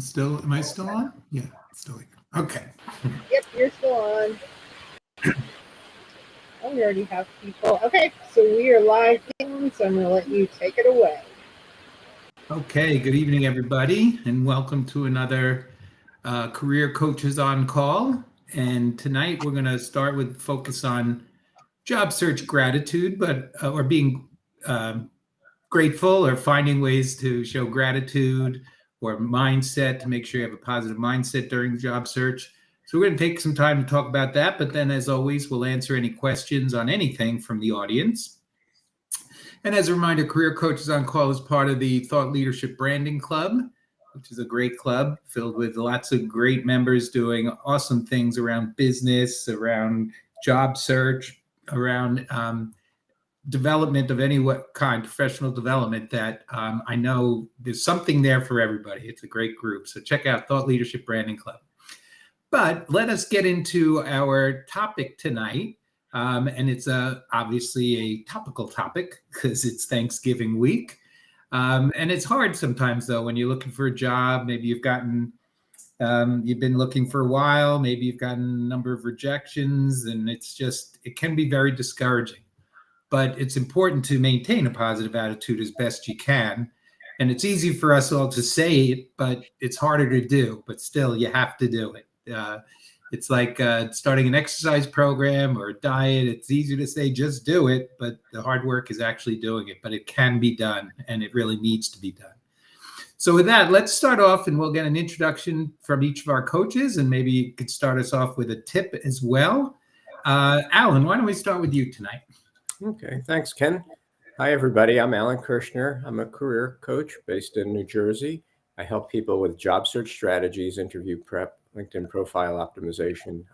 Am I still on? Yeah, still here. Okay. Yep, you're still on. Oh, we already have people. Okay, so we are live, Caitlin, so I'm going to let you take it away. Okay, good evening, everybody, and welcome to another Career Coaches on Call. And tonight we're going to start with focus on job search gratitude, or being grateful or finding ways to show gratitude or mindset to make sure you have a positive mindset during job search. So we're going to take some time to talk about that, but then as always, we'll answer any questions on anything from the audience. And as a reminder, Career Coaches on Call is part of the Thought Leadership Branding Club, which is a great club filled with lots of great members doing awesome things around business, around job search, around development of any kind, professional development that I know there's something there for everybody. It's a great group. So check out Thought Leadership Branding Club. But let us get into our topic tonight. And it's obviously a topical topic because it's Thanksgiving week. And it's hard sometimes, though, when you're looking for a job. Maybe you've been looking for a while. Maybe you've gotten a number of rejections, and it can be very discouraging. But it's important to maintain a positive attitude as best you can. And it's easy for us all to say it, but it's harder to do. But still, you have to do it. It's like starting an exercise program or a diet. It's easy to say, just do it, but the hard work is actually doing it. But it can be done, and it really needs to be done. So with that, let's start off, and we'll get an introduction from each of our coaches, and maybe you could start us off with a tip as well. Alan, why don't we start with you tonight? Okay, thanks, Ken. Hi, everybody. I'm Alan Kirshner. I'm a career coach based in New Jersey. I help people with job search strategies, interview prep, LinkedIn profile optimization,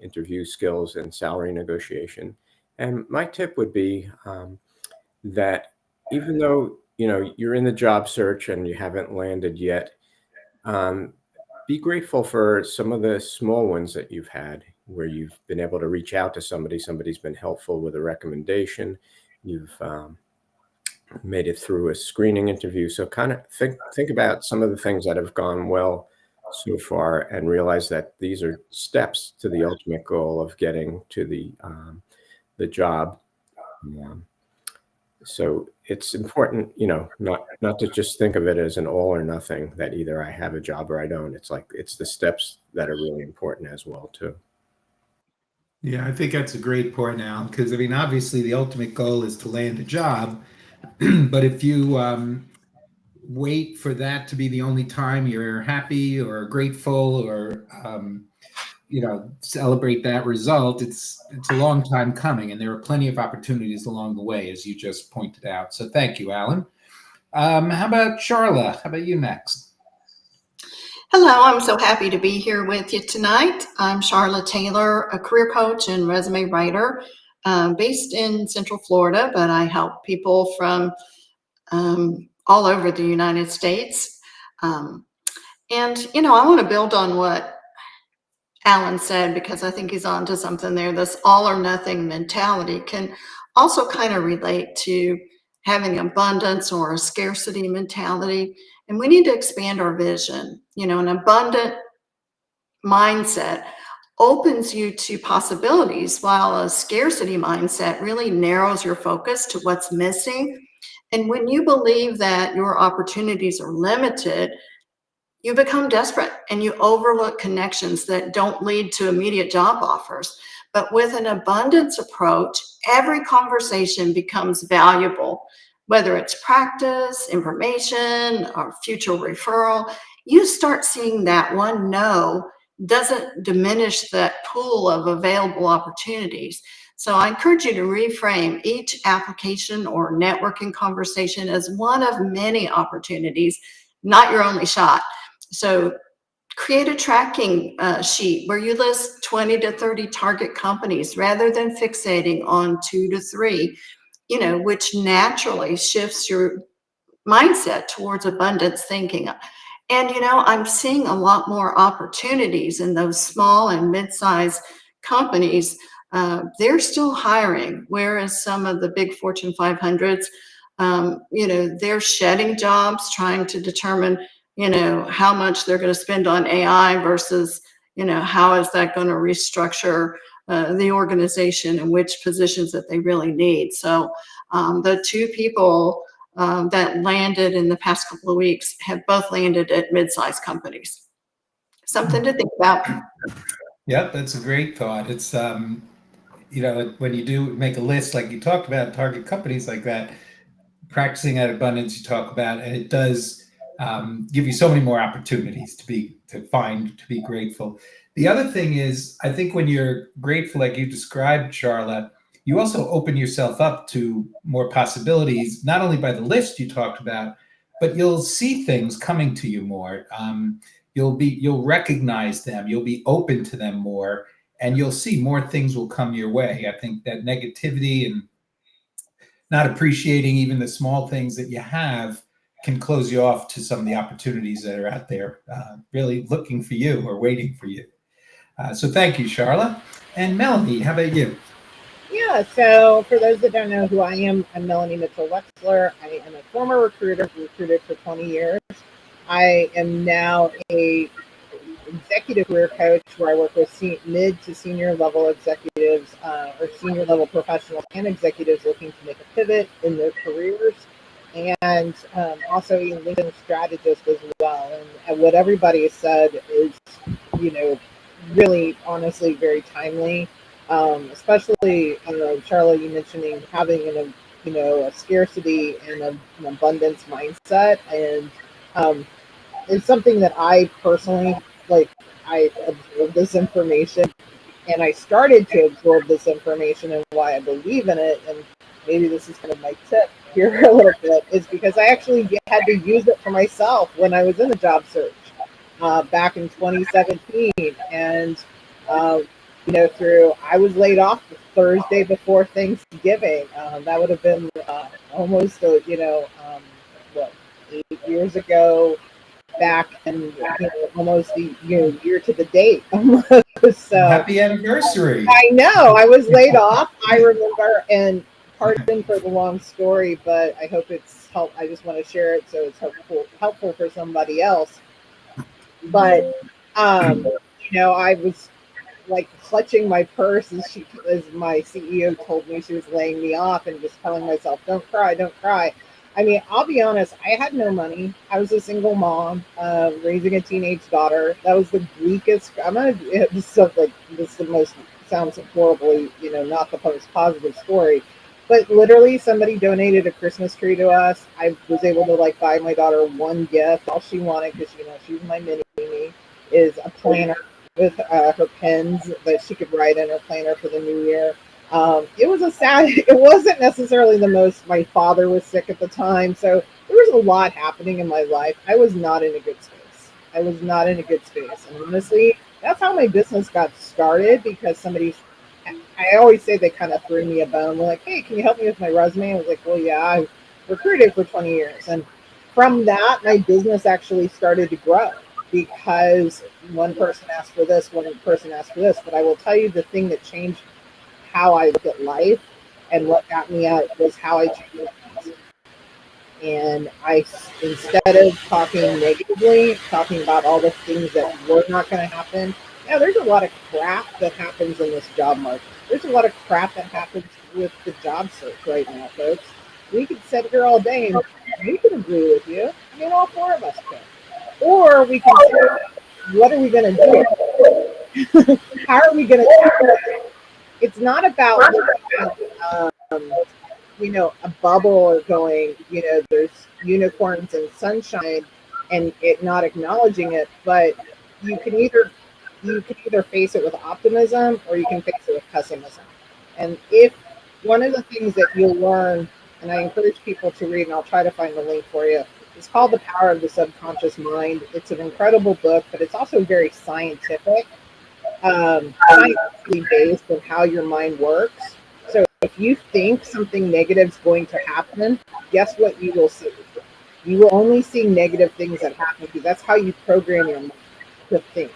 interview skills, and salary negotiation. And my tip would be that even though you're in the job search and you haven't landed yet, be grateful for some of the small ones that you've had, where you've been able to reach out to somebody's been helpful with a recommendation, you've made it through a screening interview. So kind of think about some of the things that have gone well so far and realize that these are steps to the ultimate goal of getting to the job. So it's important, not to just think of it as an all or nothing, that either I have a job or I don't. It's the steps that are really important as well too. Yeah, I think that's a great point, Al, because obviously the ultimate goal is to land a job, but if you wait for that to be the only time you're happy or grateful or celebrate that result, it's a long time coming, and there are plenty of opportunities along the way, as you just pointed out. So thank you, Alan. How about Charla? How about you next? Hello, I'm so happy to be here with you tonight. I'm Charla Taylor, a career coach and resume writer based in Central Florida, but I help people from all over the United States. And I want to build on what Alan said, because I think he's onto something there. This all or nothing mentality can also kind of relate to having abundance or a scarcity mentality. And we need to expand our vision. An abundant mindset opens you to possibilities, while a scarcity mindset really narrows your focus to what's missing. And when you believe that your opportunities are limited, you become desperate and you overlook connections that don't lead to immediate job offers. But with an abundance approach, every conversation becomes valuable, whether it's practice, information, or future referral. You start seeing that one no doesn't diminish that pool of available opportunities. So I encourage you to reframe each application or networking conversation as one of many opportunities, not your only shot. So create a tracking sheet where you list 20 to 30 target companies rather than fixating on 2 to 3, which naturally shifts your mindset towards abundance thinking. And, I'm seeing a lot more opportunities in those small and mid-sized companies. They're still hiring, whereas some of the big Fortune 500s, they're shedding jobs, trying to determine, how much they're going to spend on AI versus, how is that going to restructure the organization and which positions that they really need. So the two people that landed in the past couple of weeks have both landed at mid-sized companies. Something to think about. Yep, that's a great thought. It's when you do make a list like you talked about, target companies like that, practicing that abundance you talk about, and it does give you so many more opportunities to be grateful. The other thing is, I think when you're grateful, like you described, Charla, you also open yourself up to more possibilities, not only by the list you talked about, but you'll see things coming to you more. You'll recognize them, you'll be open to them more, and you'll see more things will come your way. I think that negativity and not appreciating even the small things that you have can close you off to some of the opportunities that are out there, really looking for you or waiting for you. So thank you, Charla. And Melanie, how about you? Yeah, so for those that don't know who I am, I'm Melanie Mitchell-Wexler. I am a former recruiter, recruited for 20 years. I am now a executive career coach where I work with mid to senior level executives or senior level professionals and executives looking to make a pivot in their careers, and also a LinkedIn strategist as well. And what everybody has said is, really honestly very timely, especially Charla, you mentioning having a scarcity and an abundance mindset, and it's something that I personally I absorb this information, and I started to absorb this information, and why I believe in it, and maybe this is kind of my tip here a little bit, is because I actually had to use it for myself when I was in the job search back in 2017, and I was laid off the Thursday before Thanksgiving. That would have been almost 8 years ago, back and almost the year to the date almost. So happy anniversary. I know I was laid off. I remember, and pardon for the long story, but I hope it's help. I just want to share it so it's helpful for somebody else. But I was like clutching my purse as my CEO told me she was laying me off, and just telling myself, "Don't cry, don't cry." I mean, I'll be honest, I had no money. I was a single mom, raising a teenage daughter. That was the bleakest. This is the most, sounds horribly, not the most positive story, but literally somebody donated a Christmas tree to us. I was able to buy my daughter one gift. All she wanted, because she's my mini, is a planner with her pens that she could write in her planner for the new year. It wasn't necessarily the most. My father was sick at the time, so there was a lot happening in my life. I was not in a good space. And honestly, that's how my business got started, because I always say they kind of threw me a bone. They're like, "Hey, can you help me with my resume?" I was like, "Well, yeah, I recruited for 20 years. And from that, my business actually started to grow, because one person asked for this, but I will tell you, the thing that changed how I look at life and what got me out was how I changed things. And instead of talking negatively, talking about all the things that were not going to happen. There's a lot of crap that happens in this job market. There's a lot of crap that happens with the job search right now, folks. We could sit here all day and we could agree with you. I mean, all four of us could. Or we can say, what are we going to do? How are we going to tackle it? It's not about a bubble or going, there's unicorns and sunshine and it not acknowledging it, but you can either face it with optimism or you can face it with pessimism. And if one of the things that you'll learn, and I encourage people to read, and I'll try to find the link for you, it's called The Power of the Subconscious Mind. It's an incredible book, but it's also very scientifically based on how your mind works. So if you think something negative is going to happen, guess what you will see? You will only see negative things that happen, because that's how you program your mind to think.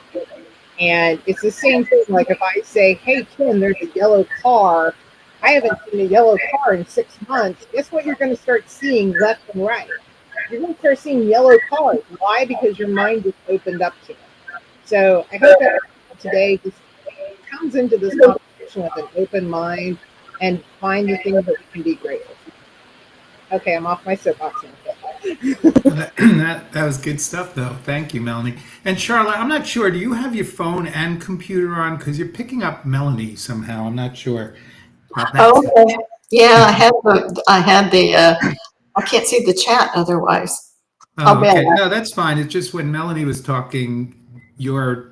And it's the same thing. Like if I say, "Hey, Kim, there's a yellow car. I haven't seen a yellow car in 6 months." Guess what you're going to start seeing left and right? you're going to start seeing yellow cars. Why? Because your mind is opened up to it. So I hope that today just comes into this conversation with an open mind and find the things that we can be grateful for. Okay, I'm off my soapbox now. That was good stuff, though. Thank you, Melanie. And Charlotte, I'm not sure. Do you have your phone and computer on? Because you're picking up Melanie somehow. I'm not sure. Oh, okay. Yeah, I can't see the chat otherwise. Oh, I'll be okay. all right. No, that's fine. It's just when Melanie was talking, how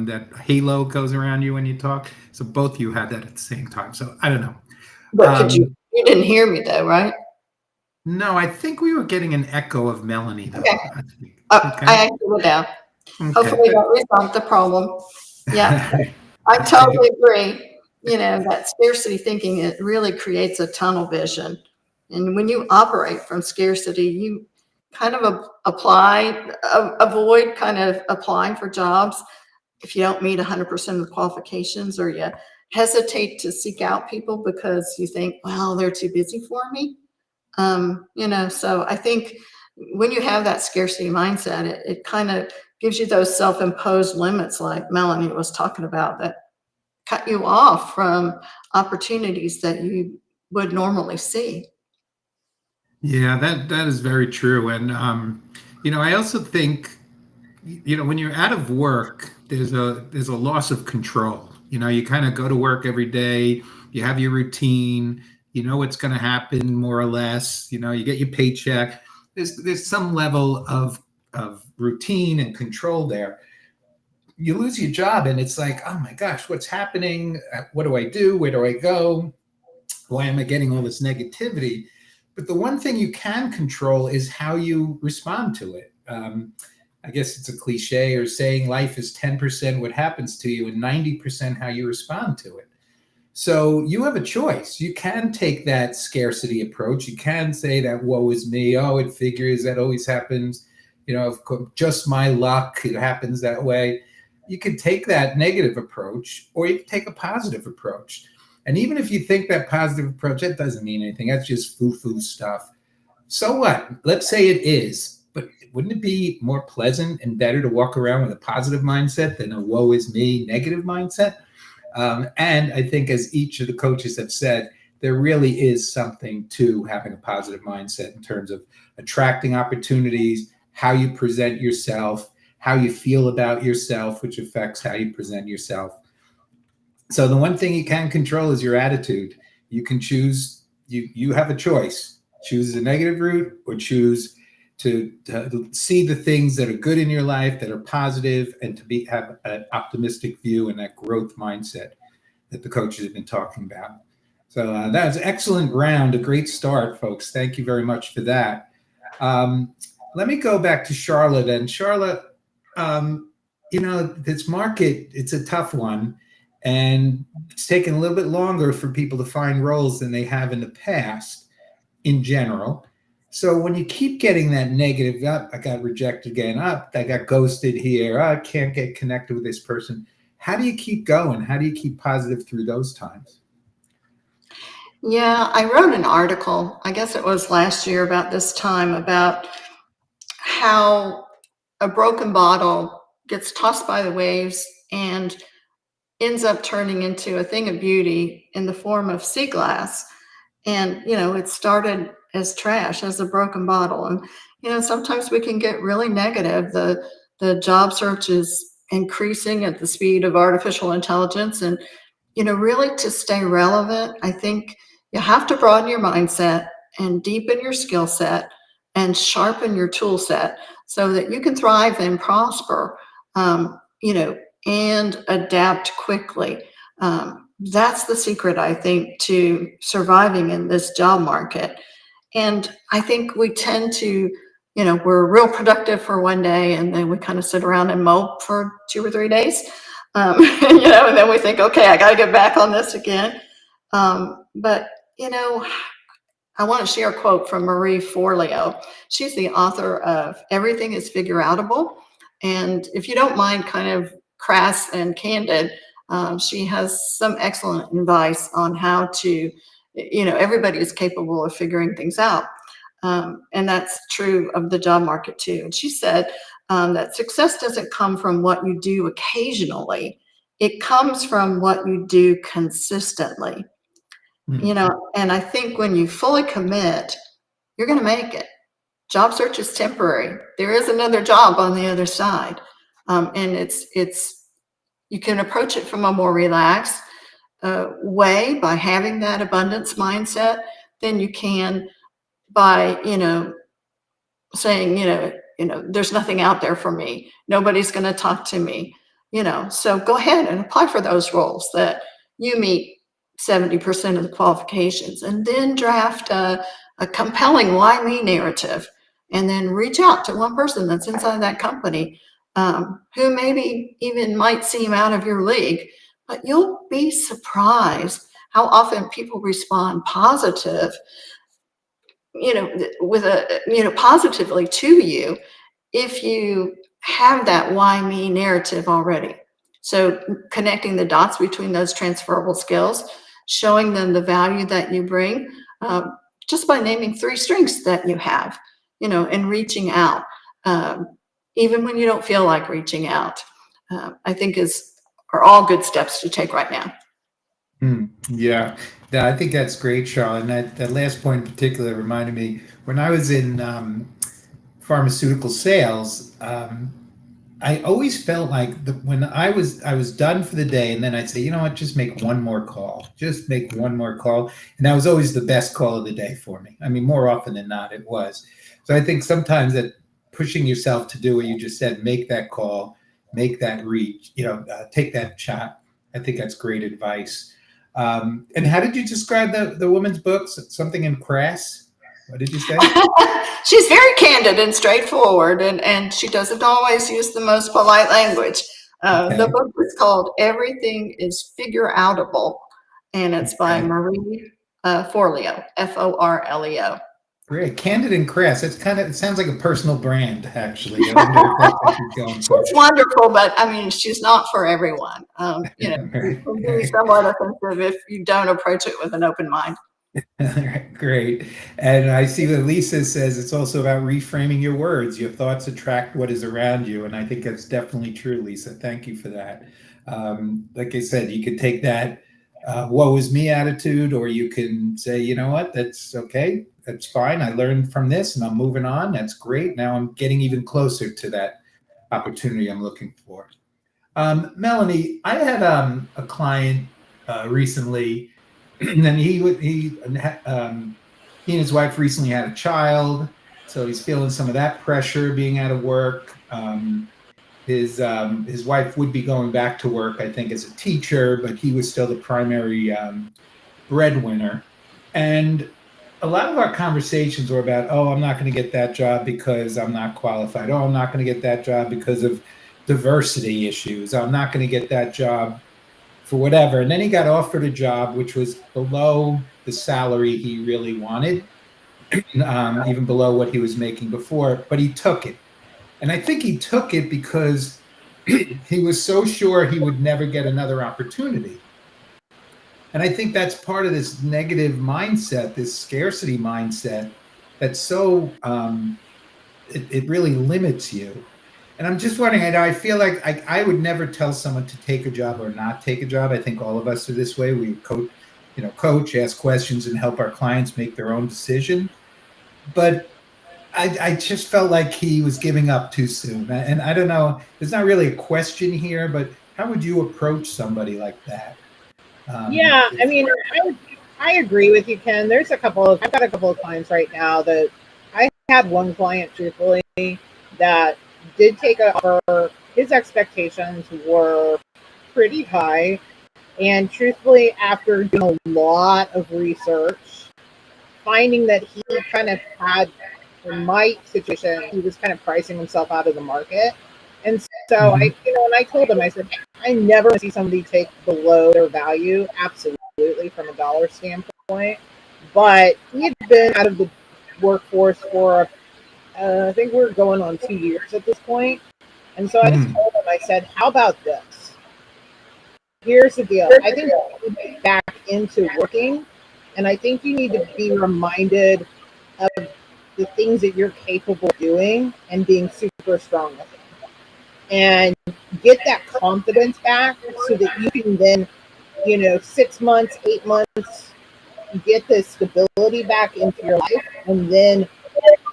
that halo goes around you when you talk. So both of you had that at the same time. So I don't know. But you didn't hear me though, right? No, I think we were getting an echo of Melanie, though. Okay. I think. I acted it out. Okay. Hopefully that resolved the problem. Yeah, I totally agree. That scarcity thinking, it really creates a tunnel vision. And when you operate from scarcity, you kind of avoid kind of applying for jobs if you don't meet 100% of the qualifications, or you hesitate to seek out people because you think, well, they're too busy for me. So I think when you have that scarcity mindset, it kind of gives you those self-imposed limits like Melanie was talking about that cut you off from opportunities that you would normally see. Yeah, that is very true. And I also think, when you're out of work, there's a loss of control. You kind of go to work every day, you have your routine, you know what's going to happen more or less, you get your paycheck. There's some level of routine and control there. You lose your job and it's like, oh my gosh, what's happening? What do I do? Where do I go? Why am I getting all this negativity? But the one thing you can control is how you respond to it. I guess it's a cliche or saying life is 10% what happens to you and 90% how you respond to it. So you have a choice. You can take that scarcity approach. You can say that, woe is me. Oh, it figures, that always happens. Just my luck. It happens that way. You could take that negative approach, or you could take a positive approach. And even if you think that positive approach, that doesn't mean anything. That's just foo-foo stuff. So what? Let's say it is. But wouldn't it be more pleasant and better to walk around with a positive mindset than a woe is me negative mindset? And I think, as each of the coaches have said, there really is something to having a positive mindset in terms of attracting opportunities, how you present yourself, how you feel about yourself, which affects how you present yourself. So the one thing you can control is your attitude. You can choose, you have a choice. Choose the negative route, or choose to see the things that are good in your life, that are positive, and to have an optimistic view and that growth mindset that the coaches have been talking about. So that was an excellent round, a great start, folks. Thank you very much for that. Let me go back to Charlotte. And Charlotte, this market, it's a tough one. And it's taken a little bit longer for people to find roles than they have in the past in general. So when you keep getting that negative, I got rejected again, I got ghosted here, I can't get connected with this person. How do you keep going? How do you keep positive through those times? Yeah, I wrote an article, I guess it was last year about this time, about how a broken bottle gets tossed by the waves and ends up turning into a thing of beauty in the form of sea glass. And, it started as trash, as a broken bottle. And, sometimes we can get really negative. The job search is increasing at the speed of artificial intelligence. And, really to stay relevant, I think you have to broaden your mindset and deepen your skill set and sharpen your tool set so that you can thrive and prosper, and adapt quickly. That's the secret, I think, to surviving in this job market. And I think we tend to, we're real productive for one day, and then we kind of sit around and mope for 2 or 3 days, and then we think, okay, I got to get back on this again. But, I want to share a quote from Marie Forleo. She's the author of Everything is Figureoutable. And if you don't mind kind of crass and candid, she has some excellent advice on how to, everybody is capable of figuring things out. And that's true of the job market too. And she said that success doesn't come from what you do occasionally. It comes from what you do consistently. You know, and I think when you fully commit, you're going to make it. Job search is temporary. There is another job on the other side. And you can approach it from a more relaxed way by having that abundance mindset than you can by, saying, there's nothing out there for me. Nobody's going to talk to me, so go ahead and apply for those roles that you meet 70% of the qualifications, and then draft a compelling why me narrative, and then reach out to one person that's inside that company who maybe even might seem out of your league, but you'll be surprised how often people respond positively to you if you have that why me narrative already. So connecting the dots between those transferable skills, showing them the value that you bring, just by naming 3 strengths that you have, and reaching out, even when you don't feel like reaching out, I think are all good steps to take right now. Yeah, I think that's great, Charlotte. And that last point in particular reminded me when I was in pharmaceutical sales. I always felt like when I was done for the day, and then I'd say, you know what, just make one more call, and that was always the best call of the day for me. I mean, more often than not, it was. So I think sometimes that pushing yourself to do what you just said, make that call, make that reach, take that shot. I think that's great advice. And how did you describe the woman's books? Something in crass? What did you say? She's very candid and straightforward, and she doesn't always use the most polite language. Okay. The book is called Everything is Figure Outable, and it's by Marie Forleo, Forleo. Great. Candid and crass. It sounds like a personal brand, actually. I wonder if that's what she's going for. It's wonderful, but I mean, she's not for everyone. Right. It can be somewhat offensive if you don't approach it with an open mind. Great. And I see that Lisa says it's also about reframing your words. Your thoughts attract what is around you. And I think that's definitely true, Lisa. Thank you for that. Like I said, you could take that woe is me attitude, or you can say, you know what, that's okay. That's fine. I learned from this and I'm moving on. That's great. Now I'm getting even closer to that opportunity I'm looking for. Melanie, I had a client recently, and he and his wife recently had a child, so he's feeling some of that pressure being out of work. His wife would be going back to work, I think, as a teacher, but he was still the primary breadwinner. And a lot of our conversations were about, oh, I'm not going to get that job because I'm not qualified. Oh, I'm not going to get that job because of diversity issues. I'm not going to get that job for whatever. And then he got offered a job which was below the salary he really wanted, even below what he was making before, but he took it. And I think he took it because he was so sure he would never get another opportunity. And I think that's part of this negative mindset, this scarcity mindset, that's so, it really limits you. And I'm just wondering, I feel like I would never tell someone to take a job or not take a job. I think all of us are this way. We coach, ask questions, and help our clients make their own decision. But I just felt like he was giving up too soon. And I don't know, there's not really a question here, but how would you approach somebody like that? Yeah, I mean, I agree with you, Ken. I've got a couple of clients right now that I had one client, truthfully, that did take an offer. His expectations were pretty high. And truthfully, after doing a lot of research, finding that he kind of had, in my situation, he was kind of pricing himself out of the market. And so and I told him, I said, I never see somebody take below their value, absolutely, from a dollar standpoint. But he had been out of the workforce for, I think we're going on 2 years at this point. And so I just told him, I said, how about this? Here's the deal. I think you need to get back into working, and I think you need to be reminded of the things that you're capable of doing and being super strong with it. And get that confidence back so that you can then, 6 months, 8 months, get the stability back into your life, and then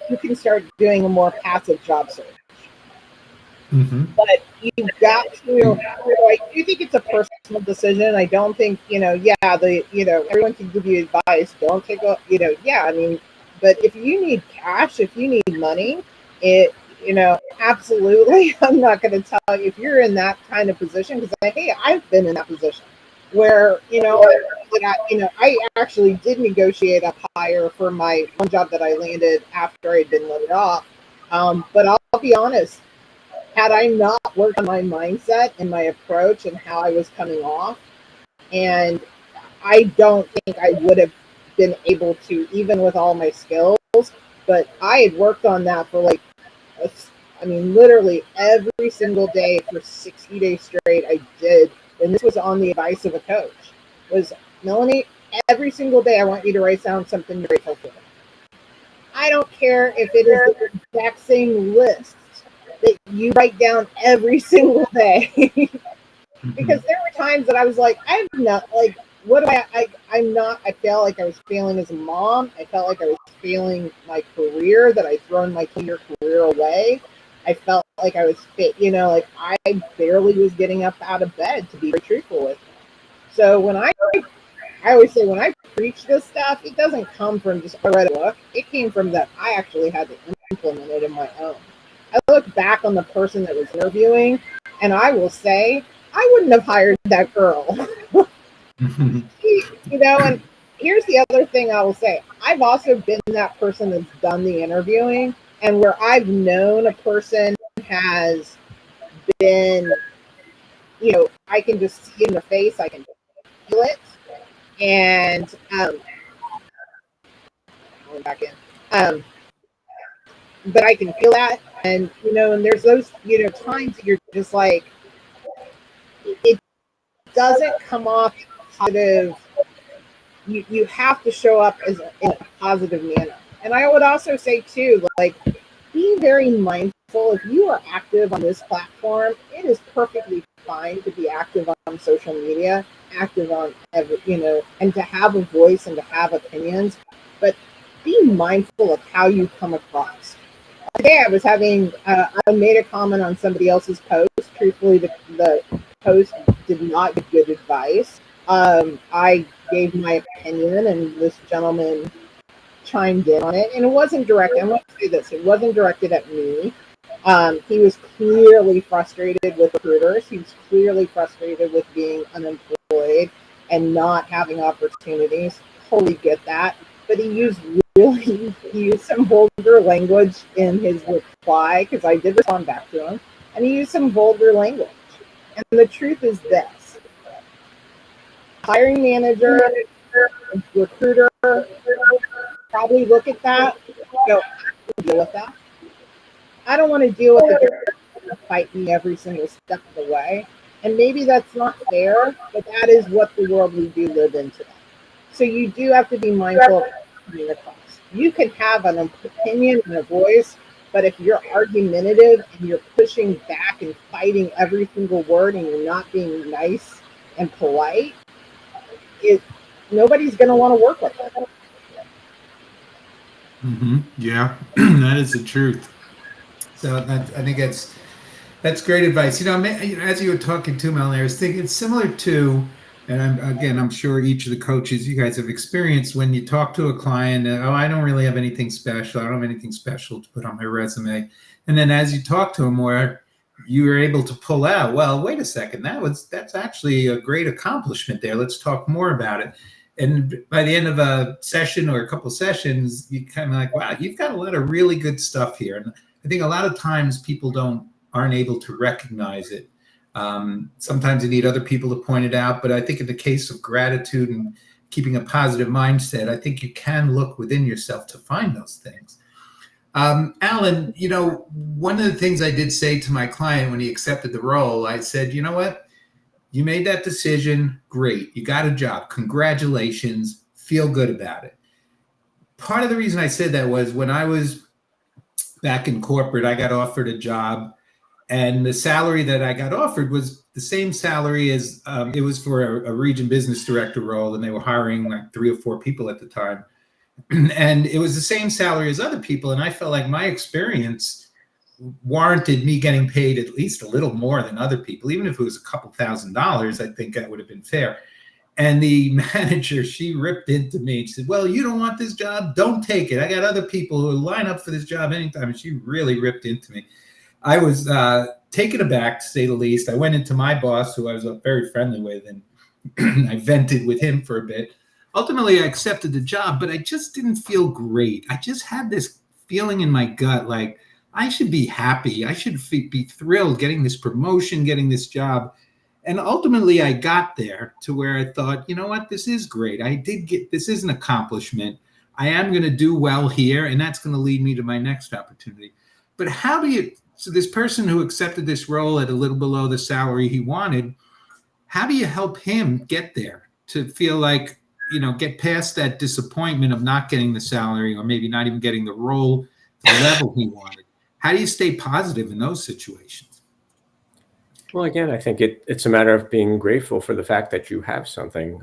you can start doing a more passive job search. Mm-hmm. But you've got to, I do think it's a personal decision. I don't think, everyone can give you advice. Don't take a, but if you need cash, if you need money, absolutely. I'm not going to tell you if you're in that kind of position, because hey, I've been in that position where, I actually did negotiate up higher for my one job that I landed after I'd been laid off. But I'll be honest, had I not worked on my mindset and my approach and how I was coming off, and I don't think I would have been able to, even with all my skills, but I had worked on that for literally every single day for 60 days straight. I did, and this was on the advice of a coach, was, Melanie, every single day I want you to write down something you're grateful for. I don't care if it is the exact same list that you write down every single day. Because there were times that I was like, I'm not, like, what do I'm not, I felt like I was failing as a mom. I felt like I was failing my career, that I'd thrown my career away. I felt like I was I barely was getting up out of bed, to be very truthful with you. So when I always say, when I preach this stuff, it doesn't come from just, I read a book. It came from that I actually had to implement it in my own. I look back on the person that was interviewing, and I will say, I wouldn't have hired that girl. And here's the other thing I will say. I've also been that person that's done the interviewing, and where I've known a person has been, I can just see in the face, I can feel it. And going back in. But I can feel that, and and there's those times that you're just like, it doesn't come off positive. You have to show up in a positive manner. And I would also say too, like, be very mindful. If you are active on this platform, it is perfectly fine to be active on social media, active on and to have a voice and to have opinions, but be mindful of how you come across. Today I was having, I made a comment on somebody else's post. Truthfully, the post did not give good advice. I gave my opinion, and this gentleman chimed in on it, and it wasn't directed. I'm going to say this: it wasn't directed at me. He was clearly frustrated with recruiters. He was clearly frustrated with being unemployed and not having opportunities. Totally get that, but he used some vulgar language in his reply, because I did respond back to him, and he used some vulgar language. And the truth is this: hiring manager, recruiter, probably look at that, go, I don't deal with that. I don't want to deal with it. They're going to fight me every single step of the way. And maybe that's not fair, but that is what the world we do live in today. So you do have to be mindful of coming across. You can have an opinion and a voice, but if you're argumentative and you're pushing back and fighting every single word, and you're not being nice and polite, nobody's going to want to work with you. Yeah, that is the truth. So I think that's great advice. As you were talking to Melanie, I was thinking it's similar to, and I'm sure each of the coaches you guys have experienced, when you talk to a client, I don't really have anything special. I don't have anything special to put on my resume. And then as you talk to them more, you were able to pull out, well, wait a second, that's actually a great accomplishment there. Let's talk more about it. And by the end of a session or a couple of sessions, you kind of like, wow, you've got a lot of really good stuff here. And I think a lot of times people aren't able to recognize it. Sometimes you need other people to point it out. But I think in the case of gratitude and keeping a positive mindset, I think you can look within yourself to find those things. Alan, one of the things I did say to my client when he accepted the role, I said, you know what? You made that decision. Great. You got a job. Congratulations. Feel good about it. part of the reason I said that was when I was back in corporate, I got offered a job, and the salary that I got offered was the same salary as it was for a region business director role, and they were hiring like 3 or 4 people at the time. And it was the same salary as other people. And I felt like my experience warranted me getting paid at least a little more than other people. Even if it was a couple $1,000s, I think that would have been fair. And the manager, she ripped into me. She said, well, you don't want this job? Don't take it. I got other people who line up for this job anytime. And she really ripped into me. I was taken aback, to say the least. I went into my boss, who I was very friendly with, and I vented with him for a bit. Ultimately, I accepted the job, but I just didn't feel great. I just had this feeling in my gut like I should be happy. I should be thrilled getting this promotion, getting this job. And ultimately, I got there to where I thought, you know what, this is great. I did get, this is an accomplishment. I am going to do well here, and that's going to lead me to my next opportunity. But how do you, so this person who accepted this role at a little below the salary he wanted, how do you help him get there to feel like, you know, get past that disappointment of not getting the salary or maybe not even getting the role, the level he wanted? How do you stay positive in those situations? Well, again, I think it's a matter of being grateful for the fact that you have something.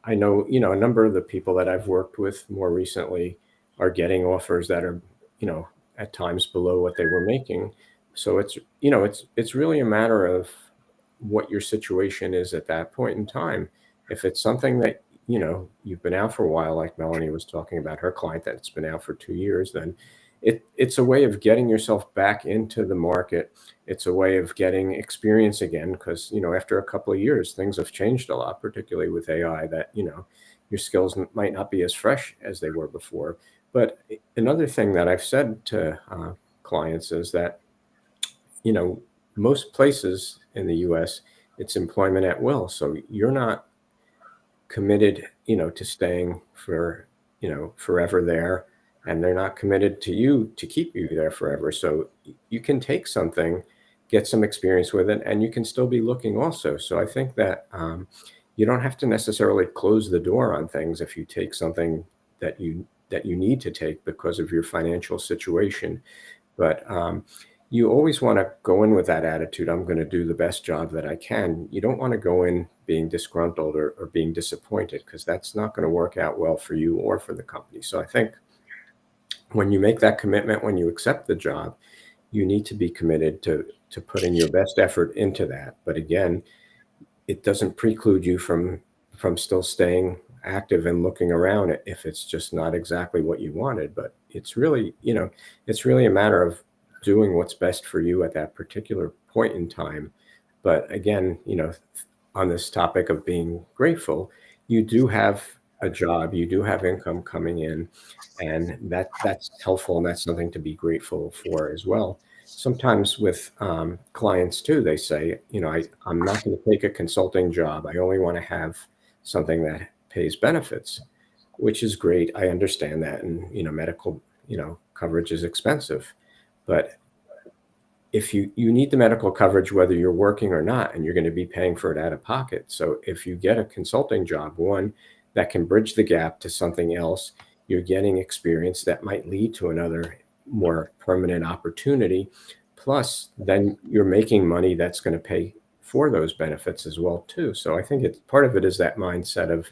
I know, you know, a number of the people that I've worked with more recently are getting offers that are, you know, at times below what they were making. So it's, you know, it's really a matter of what your situation is at that point in time. If it's something that, you know, you've been out for a while, like Melanie was talking about her client that's been out for 2 years, then it's a way of getting yourself back into the market. It's a way of getting experience again, because, you know, after a couple of years, things have changed a lot, particularly with AI, that, you know, your skills might not be as fresh as they were before. But another thing that I've said to clients is that, you know, most places in the US, it's employment at will. So you're not committed, you know, to staying for, you know, forever there. And they're not committed to you to keep you there forever. So you can take something, get some experience with it, and you can still be looking also. So I think that you don't have to necessarily close the door on things if you take something that you need to take because of your financial situation. But you always want to go in with that attitude, I'm going to do the best job that I can. You don't want to go in being disgruntled or being disappointed, because that's not going to work out well for you or for the company. So I think when you make that commitment, when you accept the job, you need to be committed to putting your best effort into that. But again, it doesn't preclude you from still staying active and looking around if it's just not exactly what you wanted. But it's really, you know, it's really a matter of doing what's best for you at that particular point in time. But again, you know, on this topic of being grateful, you do have a job, you do have income coming in, and that's helpful, and that's something to be grateful for as well. Sometimes with clients too, they say, you know, I'm not going to take a consulting job. I only want to have something that pays benefits, which is great. I understand that, and you know, medical, you know, coverage is expensive, but if you need the medical coverage whether you're working or not, and you're going to be paying for it out of pocket. So if you get a consulting job, one that can bridge the gap to something else, you're getting experience that might lead to another more permanent opportunity. Plus, then you're making money that's going to pay for those benefits as well too. So I think it's part of it is that mindset of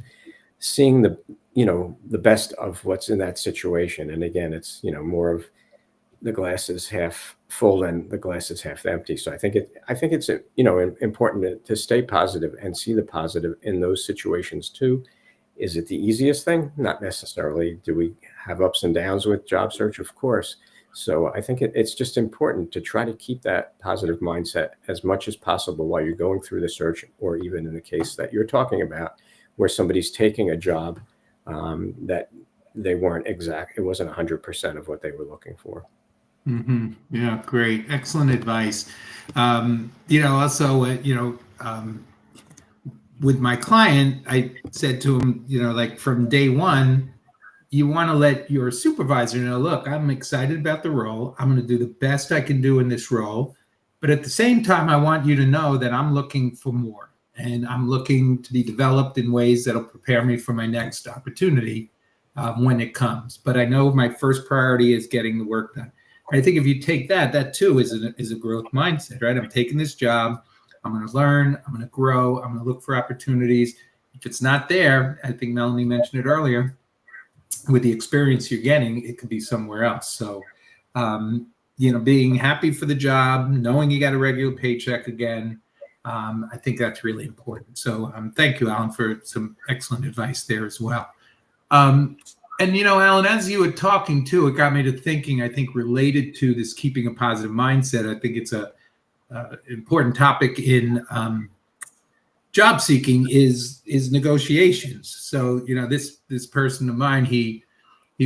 seeing the, you know, the best of what's in that situation. And again, it's, you know, more of the glass is half full than the glass is half empty. So I think it's you know, important to stay positive and see the positive in those situations too. Is it the easiest thing? Not necessarily. Do we have ups and downs with job search? Of course. So I think it's just important to try to keep that positive mindset as much as possible while you're going through the search, or even in the case that you're talking about, where somebody's taking a job that they weren't exact. It wasn't 100% of what they were looking for. Mm-hmm. Yeah, great. Excellent advice. You know, also, with my client, I said to him, you know, like from day one, you want to let your supervisor know, look, I'm excited about the role. I'm going to do the best I can do in this role. But at the same time, I want you to know that I'm looking for more, and I'm looking to be developed in ways that'll prepare me for my next opportunity. when it comes. But I know my first priority is getting the work done. I think if you take that, that too is a growth mindset, right? I'm taking this job. I'm going to learn. I'm going to grow. I'm going to look for opportunities. If it's not there, I think Melanie mentioned it earlier, with the experience you're getting, it could be somewhere else. So, being happy for the job, knowing you got a regular paycheck again, I think that's really important. So thank you, Alan, for some excellent advice there as well. And, Alan, as you were talking too, it got me to thinking, I think related to this keeping a positive mindset, I think it's a important topic in job seeking is negotiations. So, this person of mine, he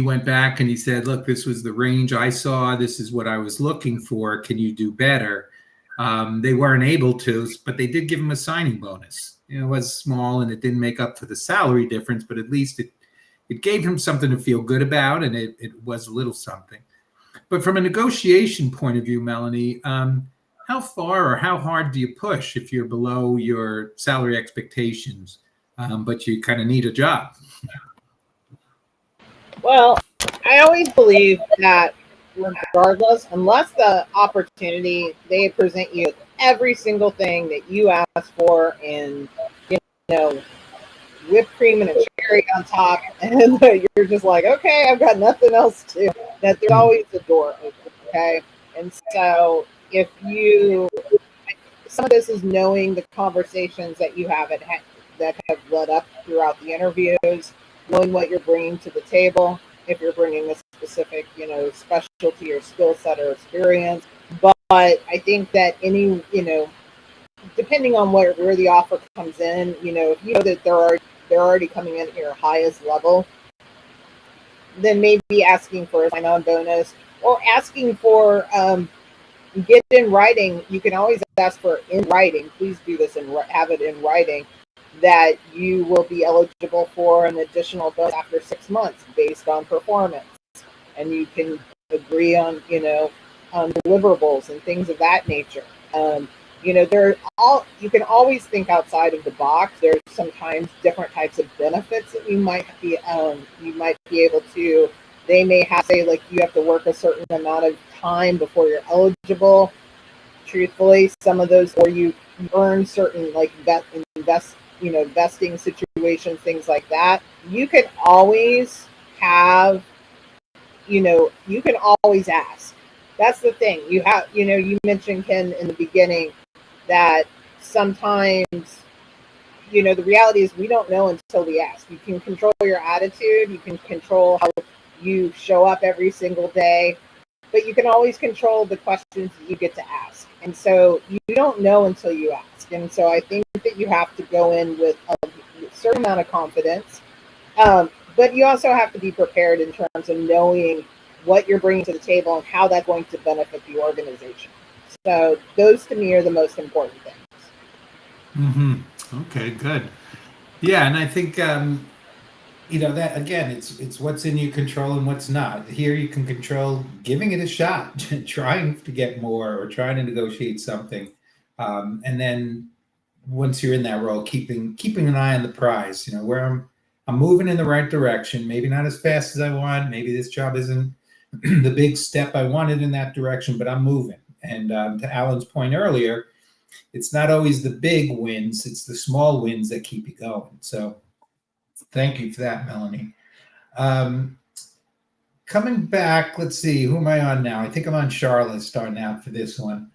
went back and he said, look, this was the range I saw. This is what I was looking for. Can you do better? They weren't able to, but they did give him a signing bonus. It was small and it didn't make up for the salary difference, but at least it gave him something to feel good about, and it was a little something. But from a negotiation point of view, Melanie, how far or how hard do you push if you're below your salary expectations, but you kind of need a job? Well, I always believe that regardless, unless the opportunity, they present you with every single thing that you asked for and, whipped cream and a cherry on top, and you're just like, okay, I've got nothing else to, that there's always a door open, okay? And so some of this is knowing the conversations that you have that have led up throughout the interviews, knowing what you're bringing to the table, if you're bringing a specific, specialty or skill set or experience. But I think that depending on where the offer comes in, if you know that they're already coming in at your highest level, then maybe asking for a sign-on bonus or asking for get in writing. You can always ask for in writing. Please do this and have it in writing that you will be eligible for an additional bonus after 6 months based on performance, and you can agree on on deliverables and things of that nature. You can always think outside of the box. There's sometimes different types of benefits that you might be able to. They may say like you have to work a certain amount of time before you're eligible. Truthfully, some of those, or you earn certain like vesting situations, things like that. You can always have, you can always ask. That's the thing. You have, you mentioned, Ken, in the beginning that sometimes, the reality is we don't know until we ask. You can control your attitude. You can control how you show up every single day, but you can always control the questions that you get to ask. And so you don't know until you ask. And so I think that you have to go in with a certain amount of confidence, but you also have to be prepared in terms of knowing what you're bringing to the table and how that's going to benefit the organization. So those to me are the most important things. Mm-hmm. Okay, good. Yeah, and I think that again, it's what's in your control and what's not. Here you can control giving it a shot, trying to get more or trying to negotiate something, and then once you're in that role, keeping an eye on the prize. Where I'm moving in the right direction. Maybe not as fast as I want. Maybe this job isn't the big step I wanted in that direction, but I'm moving. And to Alan's point earlier, it's not always the big wins, it's the small wins that keep you going. So thank you for that, Melanie. Coming back, let's see, who am I on now? I think I'm on Charlotte starting out for this one.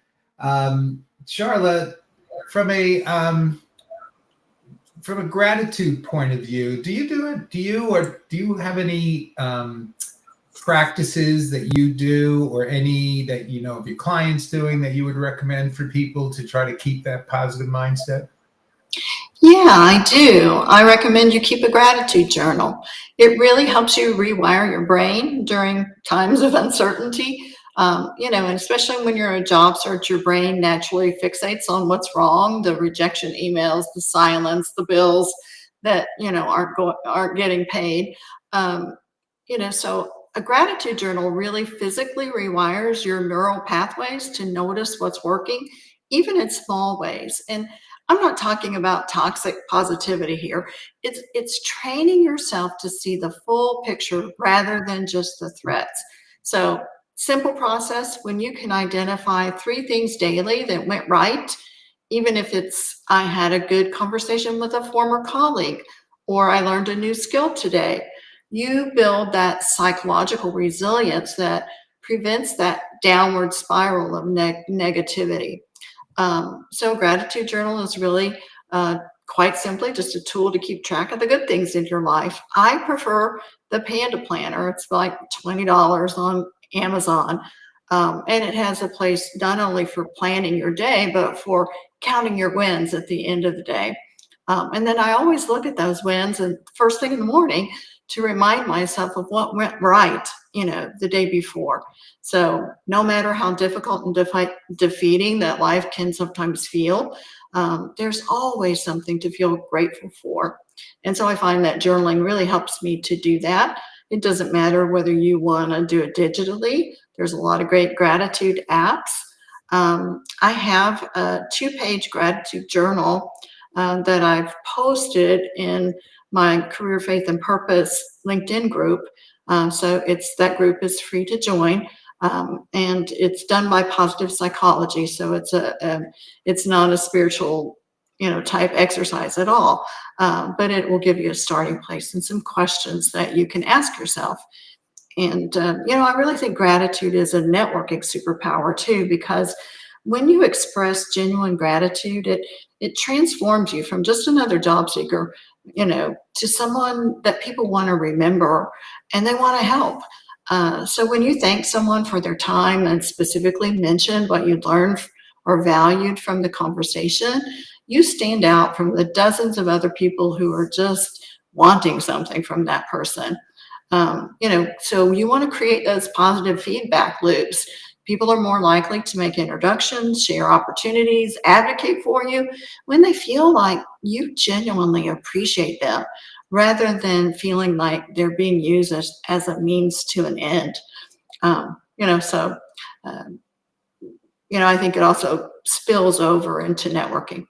Charlotte, from a gratitude point of view, do you have any practices that you do, or any that of your clients doing, that you would recommend for people to try to keep that positive mindset? Yeah, I do. I recommend you keep a gratitude journal. It really helps you rewire your brain during times of uncertainty. And especially when you're a job search, your brain naturally fixates on what's wrong, the rejection emails, the silence, the bills that, aren't getting paid. So a gratitude journal really physically rewires your neural pathways to notice what's working, even in small ways. And I'm not talking about toxic positivity here. It's training yourself to see the full picture rather than just the threats. So simple process, when you can identify 3 things daily that went right, even if it's I had a good conversation with a former colleague, or I learned a new skill today, you build that psychological resilience that prevents that downward spiral of negativity. So gratitude journal is really quite simply just a tool to keep track of the good things in your life. I prefer the Panda Planner. It's like $20 on Amazon. And it has a place not only for planning your day, but for counting your wins at the end of the day. And then I always look at those wins and first thing in the morning to remind myself of what went right, the day before. So no matter how difficult and defeating that life can sometimes feel, there's always something to feel grateful for. And so I find that journaling really helps me to do that. It doesn't matter whether you want to do it digitally. There's a lot of great gratitude apps. I have a 2-page gratitude journal that I've posted in my Career, Faith, and Purpose LinkedIn group. So that group is free to join. And it's done by Positive Psychology. So it's not a spiritual, type exercise at all. But it will give you a starting place and some questions that you can ask yourself. And, I really think gratitude is a networking superpower too, because when you express genuine gratitude, it transforms you from just another job seeker, to someone that people want to remember and they want to help. So when you thank someone for their time and specifically mention what you learned or valued from the conversation, you stand out from the dozens of other people who are just wanting something from that person. So you want to create those positive feedback loops. People are more likely to make introductions, share opportunities, advocate for you when they feel like you genuinely appreciate them, rather than feeling like they're being used as a means to an end. I think it also spills over into networking.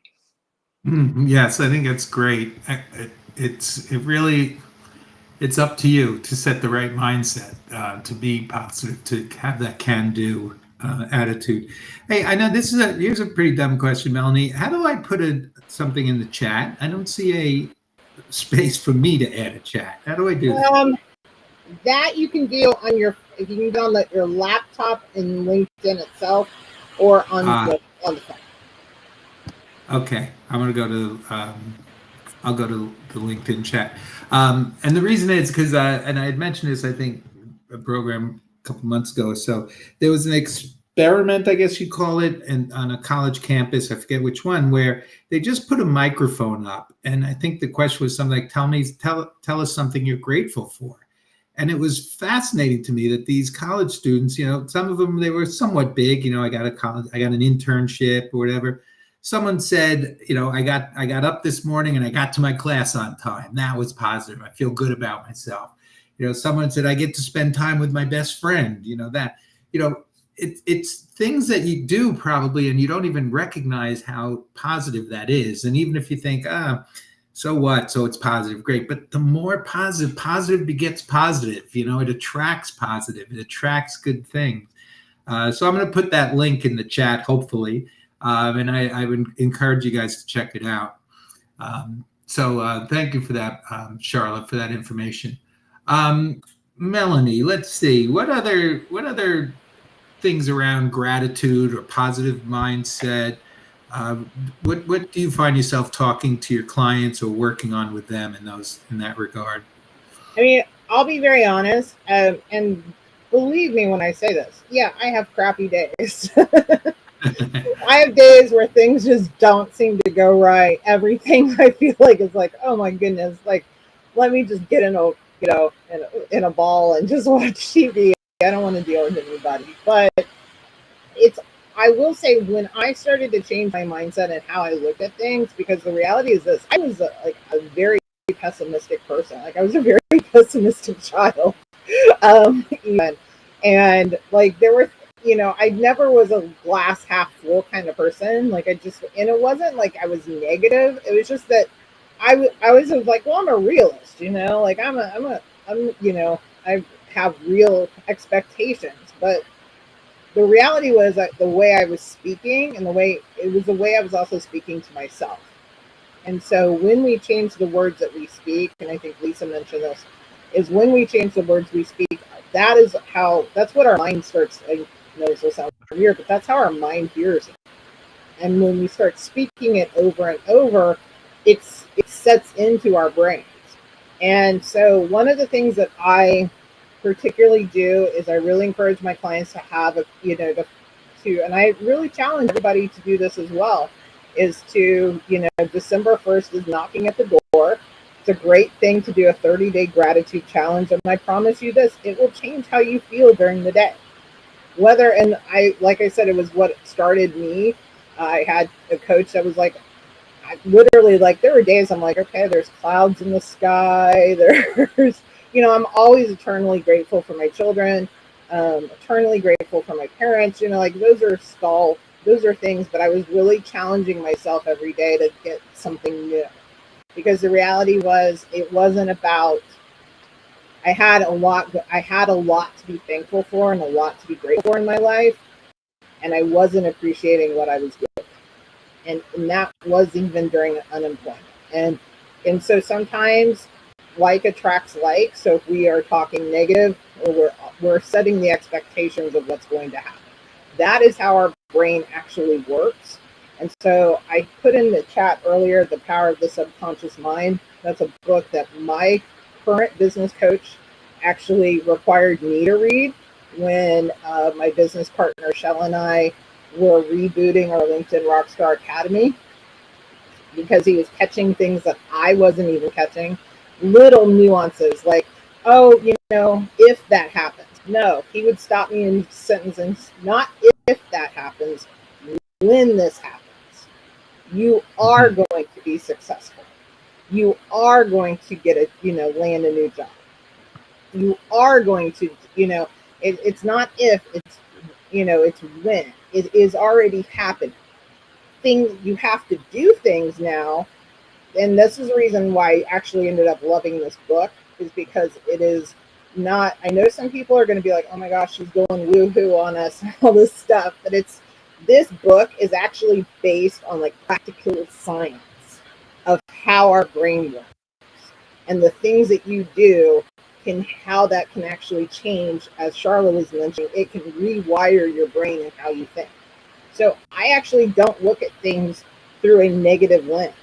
Yes, I think it's great. It's up to you to set the right mindset, to be positive, to have that can-do attitude. Hey, I know here's a pretty dumb question, Melanie. How do I put something in the chat? I don't see a space for me to add a chat. How do I do that? That you can do on your laptop in LinkedIn itself, or on the phone. Okay, I'm gonna go to I'll go to the LinkedIn chat. And the reason is because, and I had mentioned this, I think, a program a couple months ago or so, there was an experiment, I guess you call it, and on a college campus, I forget which one, where they just put a microphone up. And I think the question was something like, tell us something you're grateful for. And it was fascinating to me that these college students, some of them, they were somewhat big, I got an internship or whatever. Someone said, I got up this morning and I got to my class on time. That was positive. I feel good about myself. Someone said, I get to spend time with my best friend. It's things that you do probably, and you don't even recognize how positive that is. And even if you think, so what? So it's positive, great. But the more positive begets positive. It attracts positive. It attracts good things. So I'm going to put that link in the chat, hopefully. And I would encourage you guys to check it out. So thank you for that, Charlotte, for that information. Melanie, let's see. What other things around gratitude or positive mindset? What do you find yourself talking to your clients or working on with them in that regard? I mean, I'll be very honest, and believe me when I say this. Yeah, I have crappy days. I have days where things just don't seem to go right. Everything I feel like is like, oh my goodness, like let me just get in a ball and just watch TV. I don't want to deal with anybody. But I will say, when I started to change my mindset and how I looked at things, because the reality is this: I was a very pessimistic person. Like I was a very pessimistic child, even, and like there were. I never was a glass half full kind of person. Like and it wasn't like I was negative. It was just that I was like, well, I'm a realist, like I have real expectations, but the reality was that the way I was speaking and the way I was also speaking to myself. And so when we change the words that we speak, and I think Lisa mentioned this, is when we change the words we speak, that's what our mind starts. I know this will sound weird, but that's how our mind hears it. And when we start speaking it over and over, it sets into our brains. And so one of the things that I particularly do is I really encourage my clients to have and I really challenge everybody to do this as well, is to, December 1st is knocking at the door. It's a great thing to do a 30-day gratitude challenge. And I promise you this, it will change how you feel during the day. Like I said, it was what started me. I had a coach that was like, literally, like, there were days I'm like, okay, there's clouds in the sky. There's, I'm always eternally grateful for my children, eternally grateful for my parents. Like those are things, but I was really challenging myself every day to get something new, because the reality was it wasn't about. I had a lot to be thankful for and a lot to be grateful for in my life, and I wasn't appreciating what I was getting. And that was even during unemployment. And so sometimes like attracts like. So if we are talking negative, or we're setting the expectations of what's going to happen. That is how our brain actually works. And so I put in the chat earlier, The Power of the Subconscious Mind. That's a book that my current business coach actually required me to read when my business partner, Shell, and I were rebooting our LinkedIn Rockstar Academy, because he was catching things that I wasn't even catching. Little nuances like, oh, if that happens. No, he would stop me in sentences, not if that happens, when this happens. You are going to be successful. You are going to get land a new job. You are going to, it's not if, it's, it's when. It is already happening. You have to do things now. And this is the reason why I actually ended up loving this book, is because it is not, I know some people are going to be like, oh my gosh, she's going woohoo on us and all this stuff, but this book is actually based on like practical science of how our brain works and the things that you do how that can actually change. As Charla was mentioning, it can rewire your brain and how you think. So I actually don't look at things through a negative lens.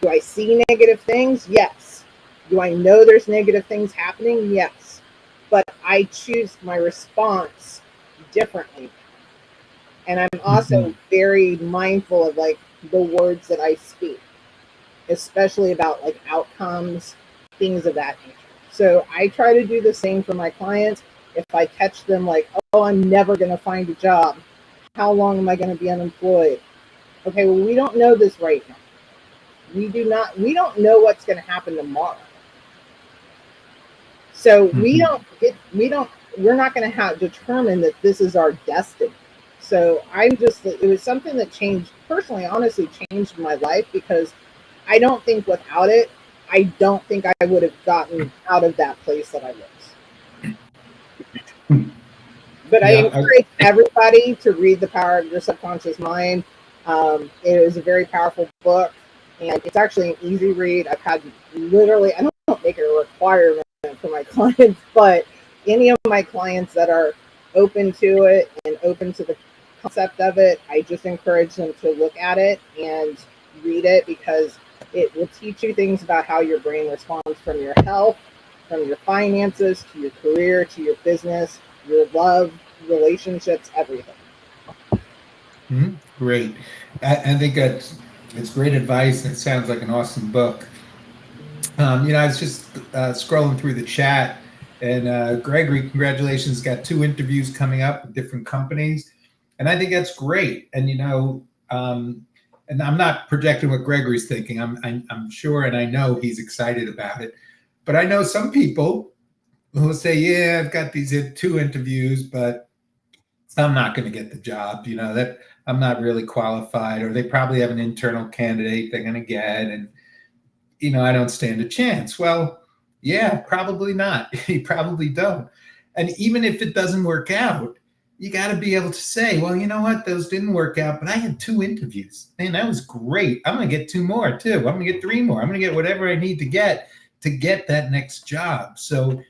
Do I see negative things? Yes. Do I know there's negative things happening? Yes. But I choose my response differently. And I'm also very mindful of like the words that I speak, especially about like outcomes, things of that nature. So I try to do the same for my clients. If I catch them like, oh, I'm never going to find a job. How long am I going to be unemployed? Okay, well, we don't know this right now. We don't know what's going to happen tomorrow. So we're not going to determine that this is our destiny. So it was something that honestly changed my life, because I don't think without it, I don't think I would have gotten out of that place that I was. But yeah, I encourage everybody to read The Power of Your Subconscious Mind. It is a very powerful book, and it's actually an easy read. I've had I don't make it a requirement for my clients, but any of my clients that are open to it and open to the concept of it, I just encourage them to look at it and read it, because it will teach you things about how your brain responds, from your health, from your finances, to your career, to your business, your love, relationships, everything. Great. I think it's great advice, and it sounds like an awesome book. I was just scrolling through the chat, and Gregory, congratulations, got 2 interviews coming up with different companies. And I think that's great. And, and I'm not projecting what Gregory's thinking. I'm sure, and I know he's excited about it. But I know some people who will say, yeah, I've got these 2 interviews, but I'm not going to get the job, that I'm not really qualified, or they probably have an internal candidate they're going to get, and I don't stand a chance. Well, yeah, probably not. You probably don't. And even if it doesn't work out, you got to be able to say, well, you know what, those didn't work out, but I had 2 interviews. Man, that was great. I'm going to get 2 more too. I'm going to get 3 more. I'm going to get whatever I need to get that next job. So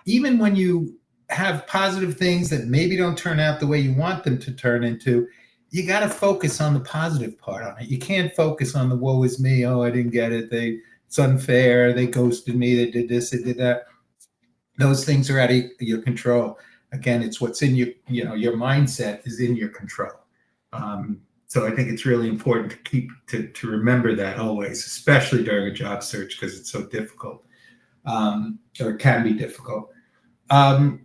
even when you have positive things that maybe don't turn out the way you want them to turn into, you got to focus on the positive part on it. You can't focus on the woe is me. Oh, I didn't get it. It's unfair. They ghosted me. They did this. They did that. Those things are out of your control. Again, it's what's in your mindset is in your control. So I think it's really important to remember that always, especially during a job search, because it's so difficult, or it can be difficult. Alan,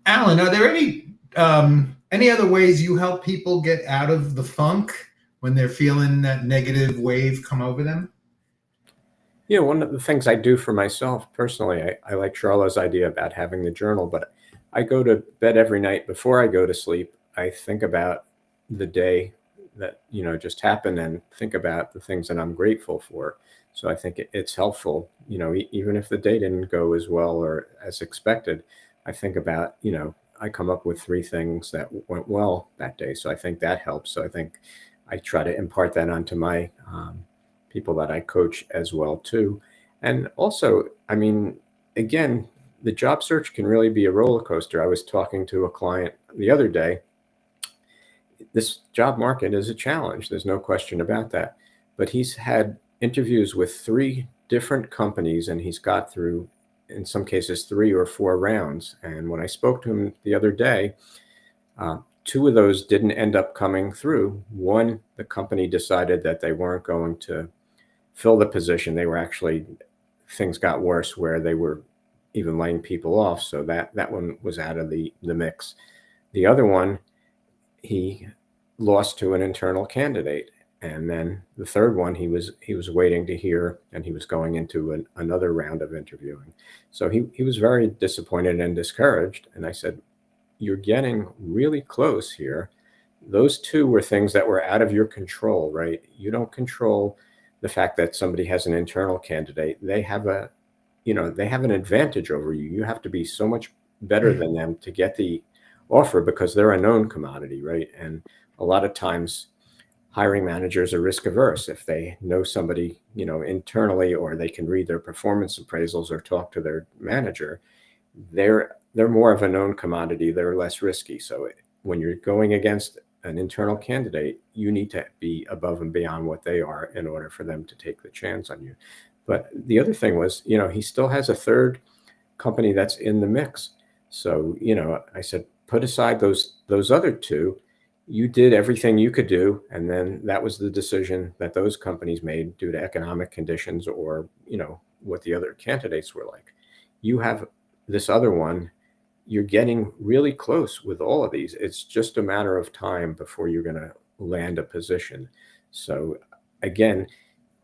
are there any other ways you help people get out of the funk when they're feeling that negative wave come over them? One of the things I do for myself personally, I like Charla's idea about having the journal, but I go to bed every night. Before I go to sleep, I think about the day that, just happened, and think about the things that I'm grateful for. So I think it's helpful, even if the day didn't go as well or as expected, I think about, I come up with 3 things that went well that day. So I think that helps. So I think I try to impart that onto my people that I coach as well too. And also, again, the job search can really be a roller coaster. I was talking to a client the other day. This job market is a challenge. There's no question about that. But he's had interviews with 3 different companies, and he's got through, in some cases, 3 or 4 rounds. And when I spoke to him the other day, 2 of those didn't end up coming through. One, the company decided that they weren't going to fill the position. They were actually, things got worse where they were even laying people off. So that one was out of the mix. The other one, he lost to an internal candidate. And then the third one, he was waiting to hear, and he was going into another round of interviewing. So he was very disappointed and discouraged. And I said, you're getting really close here. Those 2 were things that were out of your control, right? You don't control the fact that somebody has an internal candidate. They have an advantage over you. You have to be so much better than them to get the offer, because they're a known commodity, right? And a lot of times hiring managers are risk averse. If they know somebody, internally, or they can read their performance appraisals or talk to their manager, they're more of a known commodity. They're less risky. So when you're going against an internal candidate, you need to be above and beyond what they are in order for them to take the chance on you. But the other thing was, he still has a 3rd company that's in the mix. So, I said, put aside those other 2. You did everything you could do. And then that was the decision that those companies made due to economic conditions or, what the other candidates were like. You have this other one. You're getting really close with all of these. It's just a matter of time before you're going to land a position. So again,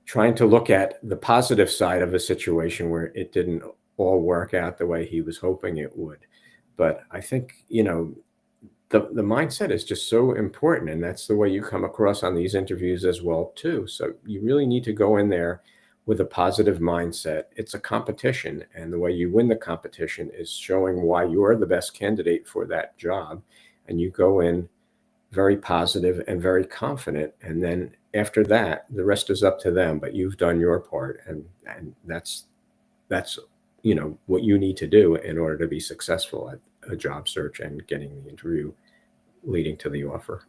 trying to look at the positive side of a situation where it didn't all work out the way he was hoping it would. But I think, the mindset is just so important, and that's the way you come across on these interviews as well too. So you really need to go in there with a positive mindset. It's a competition, and the way you win the competition is showing why you're the best candidate for that job. And you go in very positive and very confident. And then after that, the rest is up to them, but you've done your part. And that's what you need to do in order to be successful at a job search and getting the interview leading to the offer.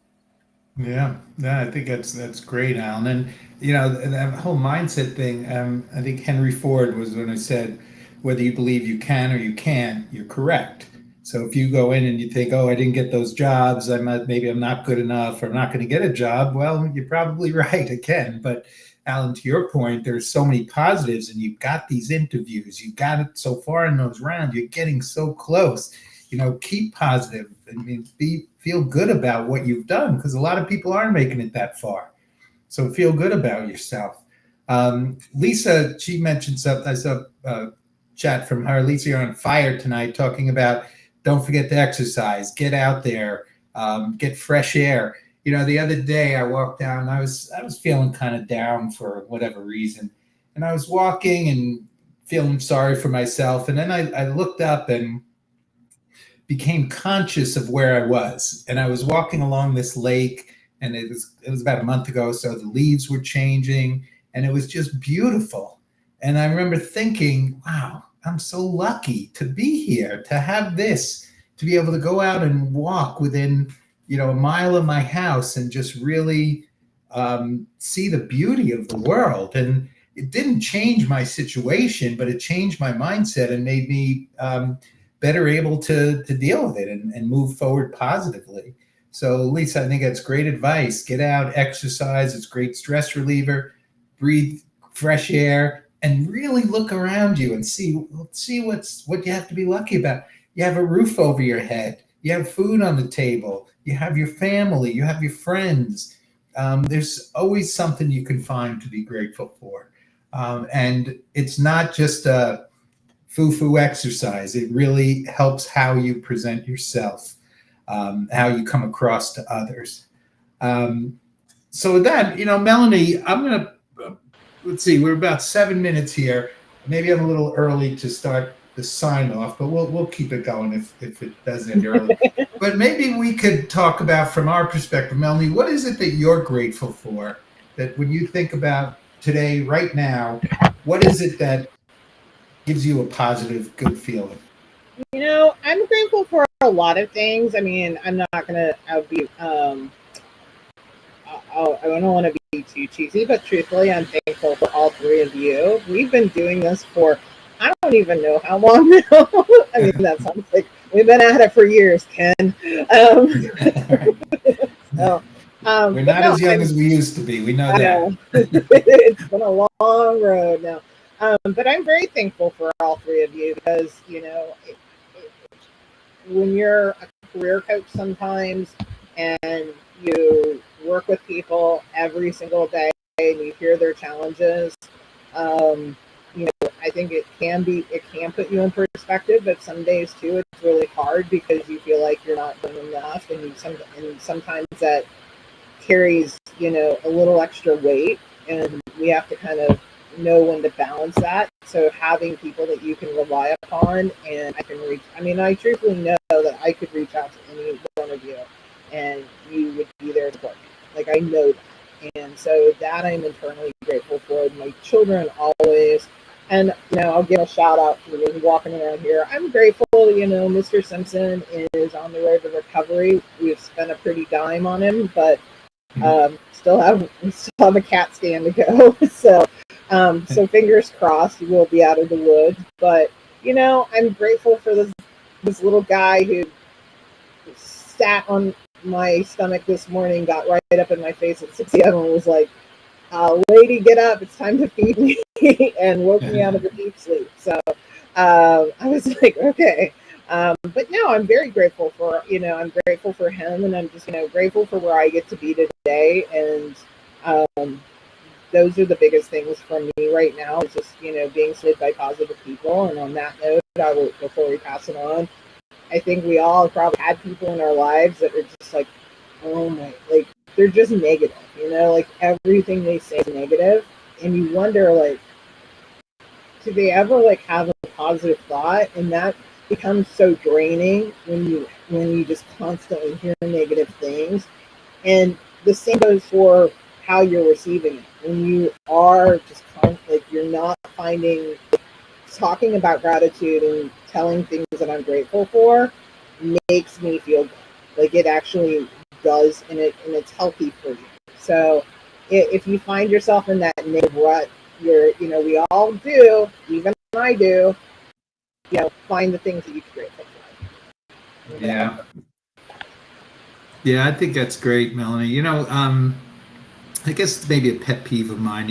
Yeah, I think that's great, Alan. And that whole mindset thing. I think Henry Ford was when I said, whether you believe you can or you can't, you're correct. So if you go in and you think, oh, I didn't get those jobs, maybe I'm not good enough, or I'm not going to get a job. Well, you're probably right again. But Alan, to your point, there's so many positives, and you've got these interviews. You've got it so far in those rounds. You're getting so close. Keep positive and feel good about what you've done, because a lot of people aren't making it that far. So feel good about yourself. Lisa, she mentioned something. I saw a chat from her. Lisa, you're on fire tonight talking about don't forget to exercise, get out there, get fresh air. The other day I walked down. I was feeling kind of down for whatever reason, and I was walking and feeling sorry for myself. And then I looked up and became conscious of where I was. And I was walking along this lake, and it was about a month ago, so the leaves were changing, and it was just beautiful. And I remember thinking, wow, I'm so lucky to be here, to have this, to be able to go out and walk within, a mile of my house and just really see the beauty of the world. And it didn't change my situation, but it changed my mindset and made me better able to deal with it and move forward positively. So, Lisa, I think that's great advice. Get out, exercise. It's a great stress reliever. Breathe fresh air and really look around you and see what you have to be lucky about. You have a roof over your head. You have food on the table. You have your family. You have your friends. There's always something you can find to be grateful for. And it's not just a foo-foo exercise. It really helps how you present yourself, how you come across to others. So with that, Melanie, I'm going to, let's see, we're about 7 minutes here. Maybe I'm a little early to start the sign off, but we'll keep it going if it does end early. But maybe we could talk about, from our perspective, Melanie, what is it that you're grateful for? That when you think about today, right now, what is it that gives you a positive, good feeling? I'm grateful for a lot of things. I mean, I'm not gonna be I don't want to be too cheesy, but truthfully, I'm thankful for all three of you. We've been doing this for, I don't even know how long now. I mean, that sounds like we've been at it for years, Ken. We're not as young as we used to be. We know that. It's been a long road now. But I'm very thankful for all three of you because, when you're a career coach sometimes and you work with people every single day and you hear their challenges, I think it can put you in perspective, but some days too, it's really hard because you feel like you're not doing enough, and sometimes that carries, a little extra weight, and we have to kind of know when to balance that. So having people that you can rely upon, and I truthfully know that I could reach out to any one of you and you would be there to support me. Like, I know that. And so that I'm internally grateful for. My children always. And, I'll give a shout out to walking around here. I'm grateful, Mr. Simpson is on the road to recovery. We've spent a pretty dime on him, but we still have a CAT scan to go. So fingers crossed he will be out of the woods. But, I'm grateful for this little guy who sat on my stomach this morning, got right up in my face at 6 a.m. and was like, lady, get up, it's time to feed me, and woke me out of a deep sleep. So I was like, okay. But no, I'm very grateful for, I'm grateful for him, and I'm just, grateful for where I get to be today. And those are the biggest things for me right now. It's just, being surrounded by positive people. And on that note, before we pass it on, I think we all have probably had people in our lives that are just like, oh my, like, they're just negative, like everything they say is negative. And you wonder, like, do they ever like have a positive thought? And that becomes so draining when you just constantly hear negative things. And the same goes for how you're receiving it. When you are just like, you're not finding, talking about gratitude and telling things that I'm grateful for makes me feel good. Like, it actually does, and it's healthy for you. So if you find yourself in that negative rut, we all do, even I do, find the things that you can grateful for. Yeah, I think that's great, Melanie. I guess maybe a pet peeve of mine,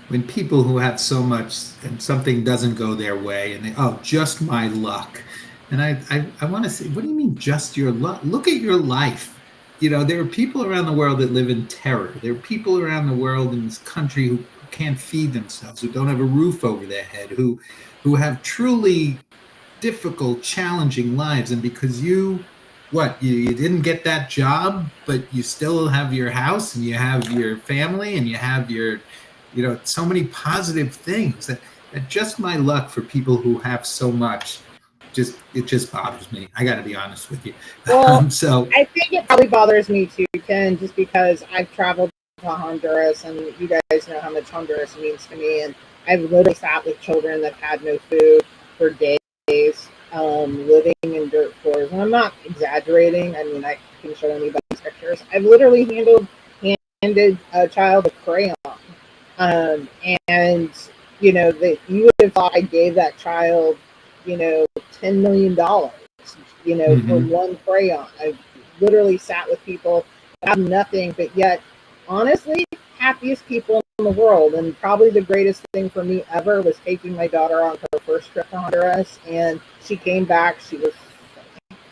when people who have so much and something doesn't go their way and just my luck. And I want to say, what do you mean just your luck? Look at your life. There are people around the world that live in terror. There are people around the world in this country who can't feed themselves, who don't have a roof over their head, who have truly difficult, challenging lives. And because you what, you didn't get that job, but you still have your house and you have your family and you have your, so many positive things that just my luck for people who have so much, it just bothers me. I got to be honest with you. Well, So I think it probably bothers me too, Ken, just because I've traveled to Honduras, and you guys know how much Honduras means to me. And I've literally sat with children that had no food for days, living in dirt floors. And I'm not exaggerating. I mean, I can show anybody's pictures. I've literally handed a child a crayon, and that you would have thought I gave that child, $10 million, for one crayon. I literally sat with people that have nothing, but yet, honestly, happiest people in the world. And probably the greatest thing for me ever was taking my daughter on her first trip to Honduras. And she came back. She was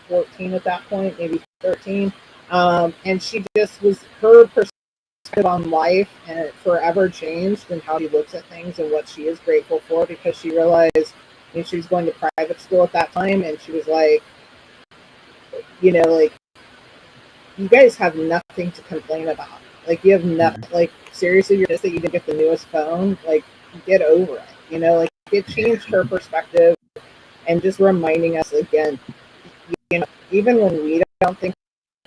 14 at that point, maybe 13. And she just was, her perspective on life and it forever changed, and how she looks at things and what she is grateful for, because she realized she was going to private school at that time, and she was like, like, you guys have nothing to complain about. Like, you have nothing. Like, seriously, you're just that you didn't get the newest phone. Like, get over it. Like, it changed her perspective, and just reminding us again, even when we don't think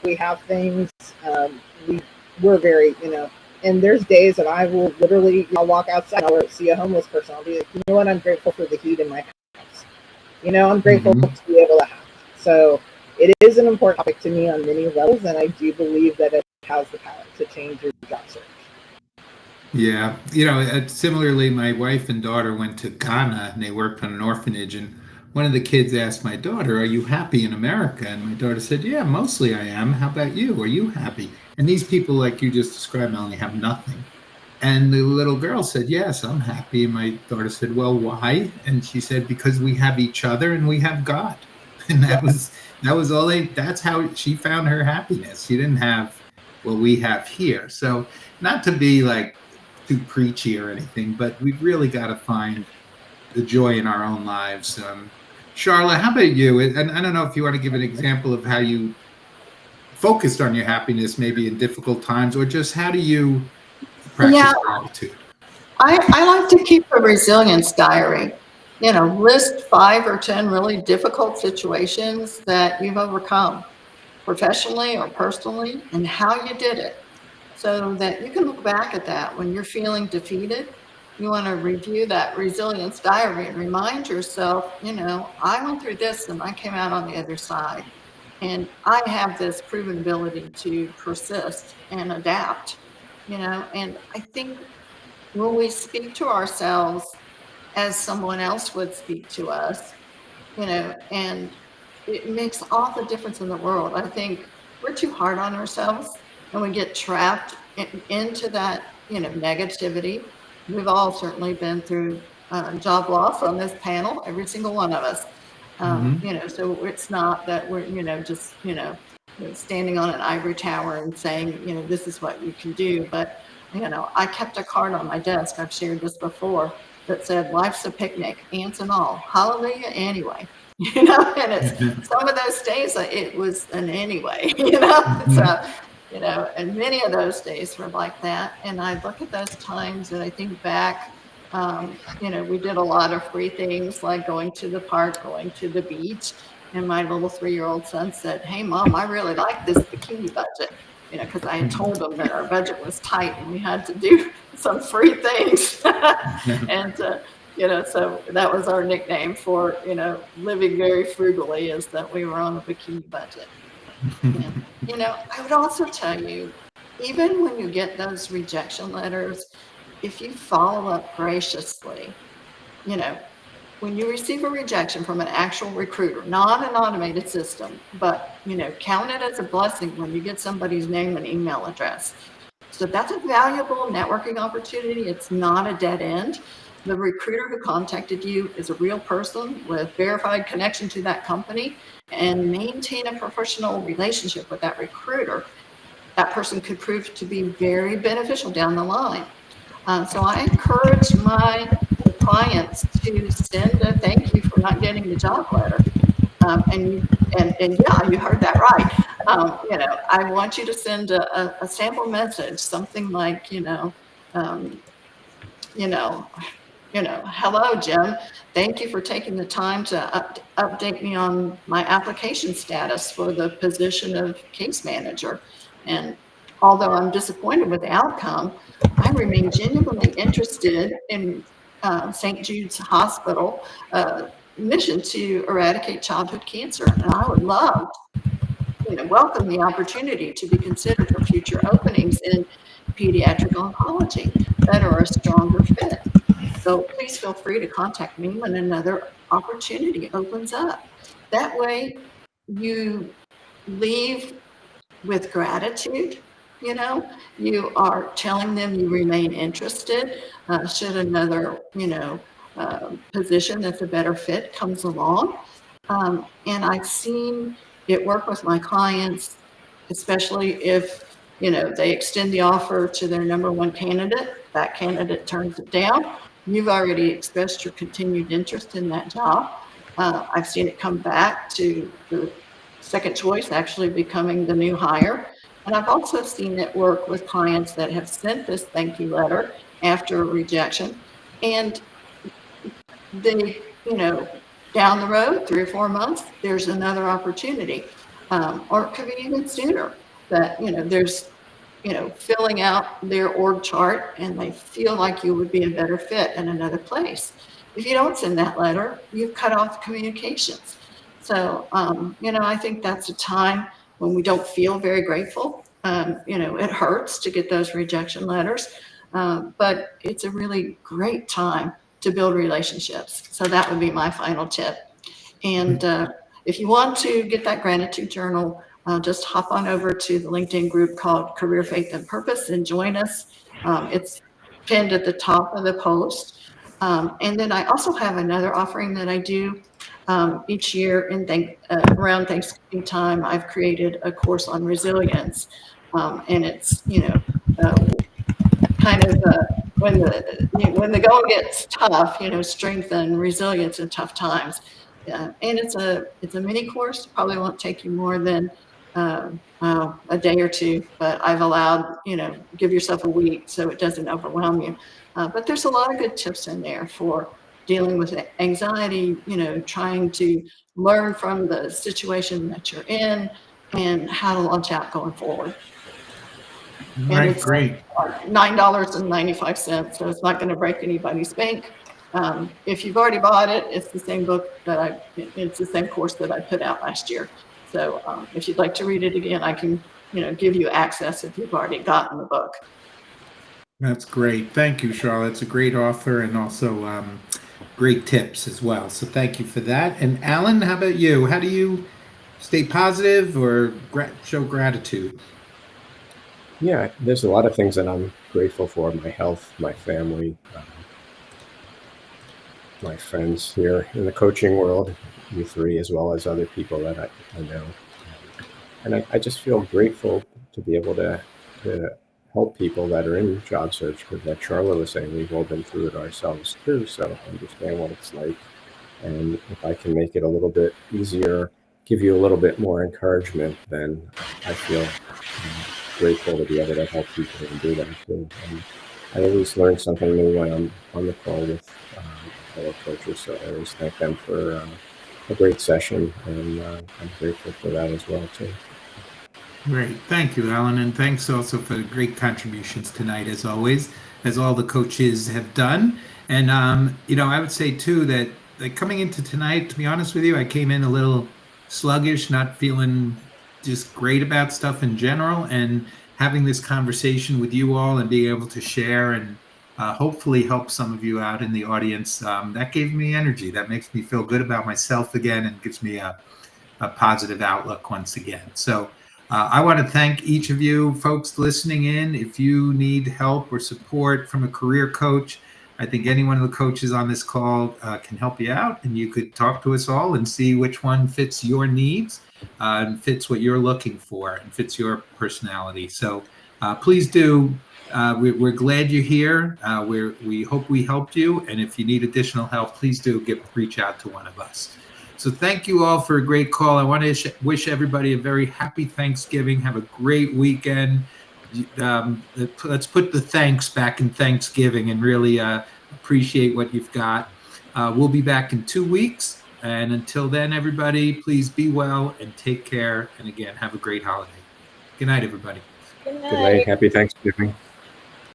we have things, we're very, and there's days that I will literally, I'll walk outside, I'll see a homeless person, I'll be like, you know what, I'm grateful for the heat in my house. I'm grateful to be able to have that. So it is an important topic to me on many levels, and I do believe that it has the power to change your job search. Yeah. Similarly, my wife and daughter went to Ghana and they worked on an orphanage. And one of the kids asked my daughter, "Are you happy in America?" And my daughter said, "Yeah, mostly I am. How about you? Are you happy?" And these people, like you just described, Melanie, have nothing. And the little girl said, "Yes, I'm happy." And my daughter said, "Well, why?" And she said, "Because we have each other and we have God." And that was all that's how she found her happiness. She didn't have what we have here. So not to be like too preachy or anything, but we've really got to find the joy in our own lives. Charla, how about you? And I don't know if you want to give an example of how you focused on your happiness, maybe in difficult times, or just how do you practice gratitude? I like to keep a resilience diary. List 5 or 10 really difficult situations that you've overcome professionally or personally, and how you did it, so that you can look back at that when you're feeling defeated. You want to review that resilience diary and remind yourself, I went through this and I came out on the other side. And I have this proven ability to persist and adapt, and I think when we speak to ourselves as someone else would speak to us, and it makes all the difference in the world. I think we're too hard on ourselves, and we get trapped into that, negativity. We've all certainly been through job loss on this panel, every single one of us. So it's not that we're, just, standing on an ivory tower and saying, this is what you can do. But, I kept a card on my desk, I've shared this before, that said, "Life's a picnic, ants and all. Hallelujah anyway." And it's some of those days it was an anyway, So, and many of those days were like that. And I look at those times and I think back, we did a lot of free things like going to the park, going to the beach. And my little 3-year-old son said, "Hey, Mom, I really like this bikini budget," because I had told him that our budget was tight and we had to do some free things. And, so that was our nickname for, living very frugally, is that we were on a bikini budget. And, I would also tell you, even when you get those rejection letters, if you follow up graciously, when you receive a rejection from an actual recruiter, not an automated system, but, count it as a blessing when you get somebody's name and email address. So that's a valuable networking opportunity. It's not a dead end. The recruiter who contacted you is a real person with verified connection to that company, and maintain a professional relationship with that recruiter. That person could prove to be very beneficial down the line. So I encourage my clients to send a thank you for not getting the job letter. And And yeah, you heard that right. I want you to send a sample message, something like, um, you know, hello, Jim. Thank you for taking the time to update me on my application status for the position of case manager. And although I'm disappointed with the outcome, I remain genuinely interested in St. Jude's Hospital mission to eradicate childhood cancer. And I would love, welcome the opportunity to be considered for future openings in pediatric oncology that are a stronger fit. So please feel free to contact me when another opportunity opens up. That way you leave with gratitude. You are telling them you remain interested should another, position that's a better fit comes along. And I've seen it work with my clients, especially if, they extend the offer to their number one candidate, that candidate turns it down. You've already expressed your continued interest in that job. I've seen it come back to the second choice actually becoming the new hire. And I've also seen it work with clients that have sent this thank you letter after a rejection. And they, down the road, 3 or 4 months, there's another opportunity. Or it could be even sooner that, there's, filling out their org chart and they feel like you would be a better fit in another place. If you don't send that letter, you've cut off communications. So, I think that's a time when we don't feel very grateful. It hurts to get those rejection letters, but it's a really great time to build relationships. So that would be my final tip. And if you want to get that gratitude journal, just hop on over to the LinkedIn group called Career Faith and Purpose and join us. It's pinned at the top of the post. And then I also have another offering that I do each year around Thanksgiving time. I've created a course on resilience, and it's kind of when the going gets tough, strengthen resilience in tough times. And it's a mini course. Probably won't take you more than a day or two, but I've allowed, give yourself a week so it doesn't overwhelm you. But there's a lot of good tips in there for dealing with anxiety, trying to learn from the situation that you're in and how to launch out going forward. Right, great. $9.95, so it's not going to break anybody's bank. If you've already bought it, it's the same book it's the same course that I put out last year. So if you'd like to read it again, I can, give you access if you've already gotten the book. That's great. Thank you, Charlotte. It's a great offer and also great tips as well. So thank you for that. And Alan, how about you? How do you stay positive or show gratitude? Yeah, there's a lot of things that I'm grateful for: my health, my family, my friends here in the coaching world, you three, as well as other people that I know. And I just feel grateful to be able to help people that are in job search, because like Charlotte was saying, we've all been through it ourselves too, so I understand what it's like. And if I can make it a little bit easier, give you a little bit more encouragement, then I feel grateful to be able to help people and do that too. And I always learn something new when I'm on the call with fellow coaches, so I always thank them for a great session, and I'm grateful for that as well too. Great. Thank you, Alan. And thanks also for the great contributions tonight, as always, as all the coaches have done. And, I would say, too, that coming into tonight, to be honest with you, I came in a little sluggish, not feeling just great about stuff in general. And having this conversation with you all and being able to share and hopefully help some of you out in the audience, that gave me energy. That makes me feel good about myself again and gives me a positive outlook once again. So I want to thank each of you folks listening in. If you need help or support from a career coach, I think any one of the coaches on this call can help you out, and you could talk to us all and see which one fits your needs and fits what you're looking for and fits your personality. So please do. We're glad you're here. We hope we helped you. And if you need additional help, please do reach out to one of us. So thank you all for a great call. I want to wish everybody a very happy Thanksgiving. Have a great weekend. Let's put the thanks back in Thanksgiving and really appreciate what you've got. We'll be back in 2 weeks. And until then, everybody, please be well and take care. And again, have a great holiday. Good night, everybody. Good Good night. Happy Thanksgiving.